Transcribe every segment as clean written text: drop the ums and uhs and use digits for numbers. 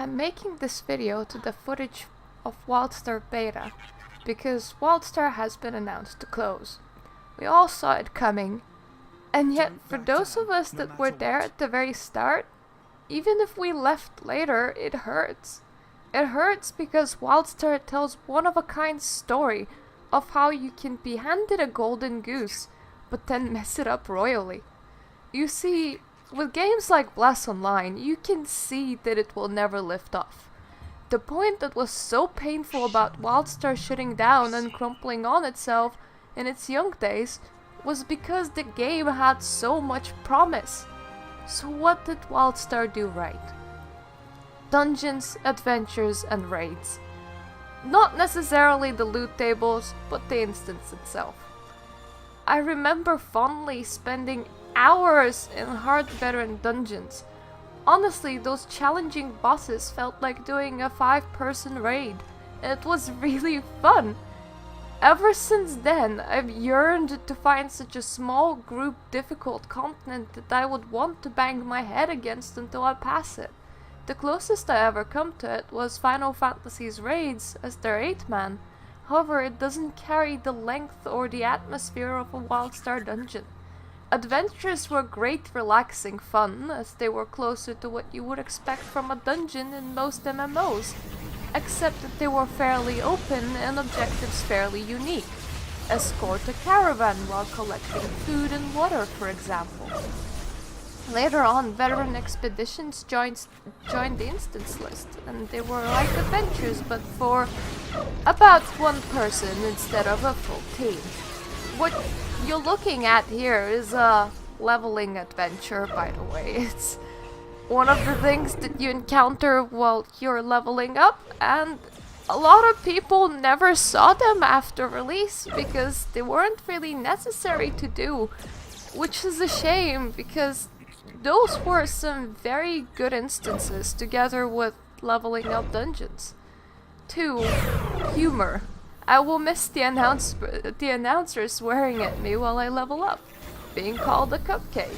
I'm making this video to the footage of Wildstar beta because Wildstar has been announced to close. We all saw it coming, and yet for those of us that were there at the very start, even if we left later, it hurts. It hurts because Wildstar tells one-of-a-kind story of how you can be handed a golden goose, but then mess it up royally. You see, with games like Bless Online, you can see that it will never lift off. The point that was so painful about Wildstar shutting down and crumpling on itself in its young days was because the game had so much promise. So what did Wildstar do right? Dungeons, adventures, and raids. Not necessarily the loot tables, but the instance itself. I remember fondly spending hours in hard veteran dungeons. Honestly, those challenging bosses felt like doing a 5-person raid, and it was really fun. Ever since then, I've yearned to find such a small group difficult continent that I would want to bang my head against until I pass it. The closest I ever come to it was Final Fantasy's raids as their 8-man. However, it doesn't carry the length or the atmosphere of a Wildstar dungeon. Adventures were great relaxing fun, as they were closer to what you would expect from a dungeon in most MMOs, except that they were fairly open and objectives fairly unique. Escort a caravan while collecting food and water, for example. Later on, veteran expeditions joined the instance list, and they were like adventures, but for about one person instead of a full team. What you're looking at here is a leveling adventure, by the way. It's one of the things that you encounter while you're leveling up, and a lot of people never saw them after release because they weren't really necessary to do, which is a shame because those were some very good instances together with leveling up dungeons. 2. Humor. I will miss the announcer swearing at me while I level up, being called a cupcake,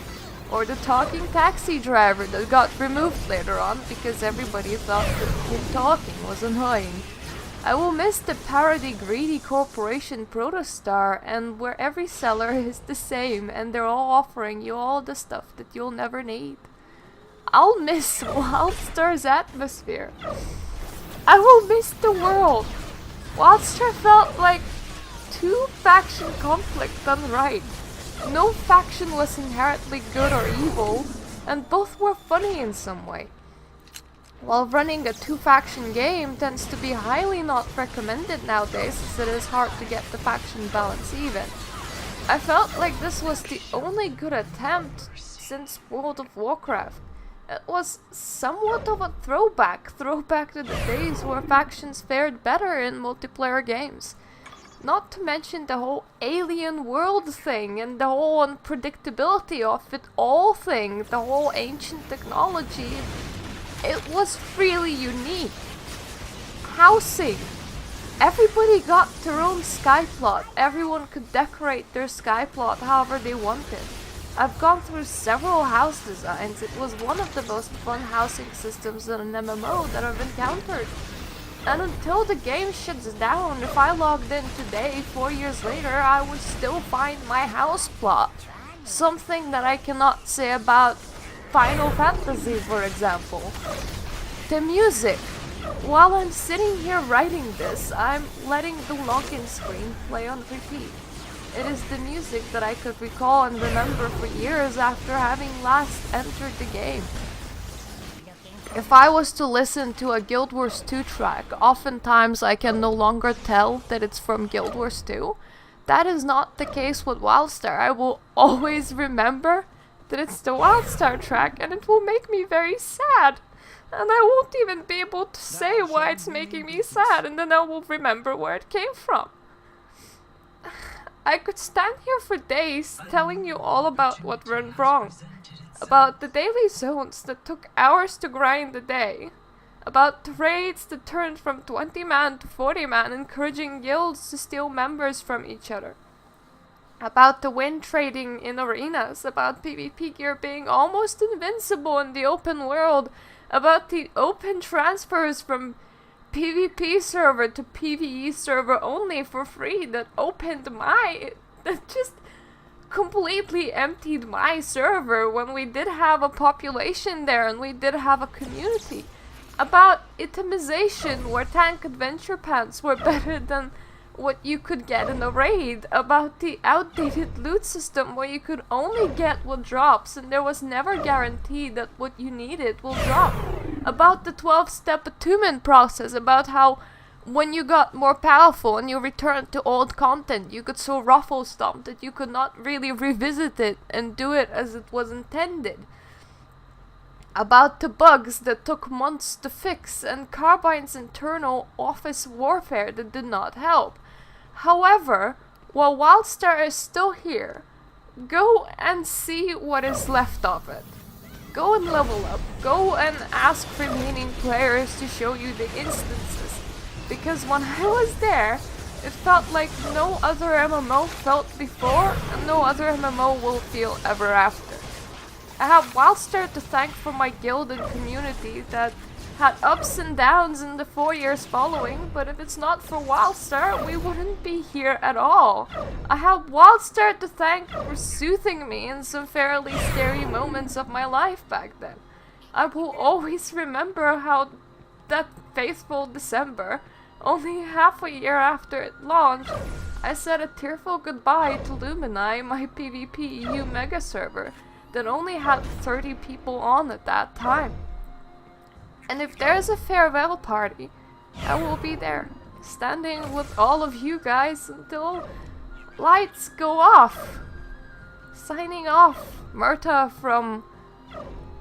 or the talking taxi driver that got removed later on because everybody thought that him talking was annoying. I will miss the parody greedy corporation Protostar, and where every seller is the same and they're all offering you all the stuff that you'll never need. I'll miss Wildstar's atmosphere. I will miss the world. Wildstar felt like 2 faction conflict done right. No faction was inherently good or evil, and both were funny in some way. While running a 2-faction game tends to be highly not recommended nowadays, as it is hard to get the faction balance even, I felt like this was the only good attempt since World of Warcraft. It was somewhat of a throwback to the days where factions fared better in multiplayer games. Not to mention the whole alien world thing and the whole unpredictability of it all thing, the whole ancient technology. It was really unique. Housing. Everybody got their own skyplot. Everyone could decorate their skyplot however they wanted. I've gone through several house designs. It was one of the most fun housing systems in an MMO that I've encountered. And until the game shuts down, if I logged in today, 4 years later, I would still find my house plot. Something that I cannot say about Final Fantasy, for example. The music. While I'm sitting here writing this, I'm letting the login screen play on repeat. It is the music that I could recall and remember for years after having last entered the game. If I was to listen to a Guild Wars 2 track, oftentimes I can no longer tell that it's from Guild Wars 2. That is not the case with Wildstar. I will always remember that it's the Wildstar track, and it will make me very sad. And I won't even be able to say why it's making me sad, and then I will remember where it came from. I could stand here for days telling you all about what went wrong. About the daily zones that took hours to grind a day. About the raids that turned from 20-man to 40-man, encouraging guilds to steal members from each other. About the win trading in arenas, about PvP gear being almost invincible in the open world, about the open transfers from PvP server to PvE server only for free that just completely emptied my server when we did have a population there and we did have a community. About itemization where tank adventure pants were better than what you could get in a raid. About the outdated loot system where you could only get what drops and there was never guaranteed that what you needed will drop. About the 12-step attunement process, about how when you got more powerful and you returned to old content, you could so ruffle stomp that you could not really revisit it and do it as it was intended. About the bugs that took months to fix and Carbine's internal office warfare that did not help. However, while Wildstar is still here, go and see what is left of it. Go and level up. Go and ask remaining players to show you the instances. Because when I was there, it felt like no other MMO felt before and no other MMO will feel ever after. I have Wildstar to thank for my guild and community that had ups and downs in the 4 years following, but if it's not for Wildstar, we wouldn't be here at all. I have Wildstar to thank for soothing me in some fairly scary moments of my life back then. I will always remember how that faithful December, only half a year after it launched, I said a tearful goodbye to Lumini, my PvP EU mega server that only had 30 people on at that time. And if there's a farewell party, I will be there, standing with all of you guys until lights go off. Signing off, Murta from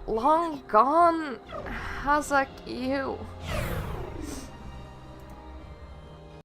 long gone Hazak EU.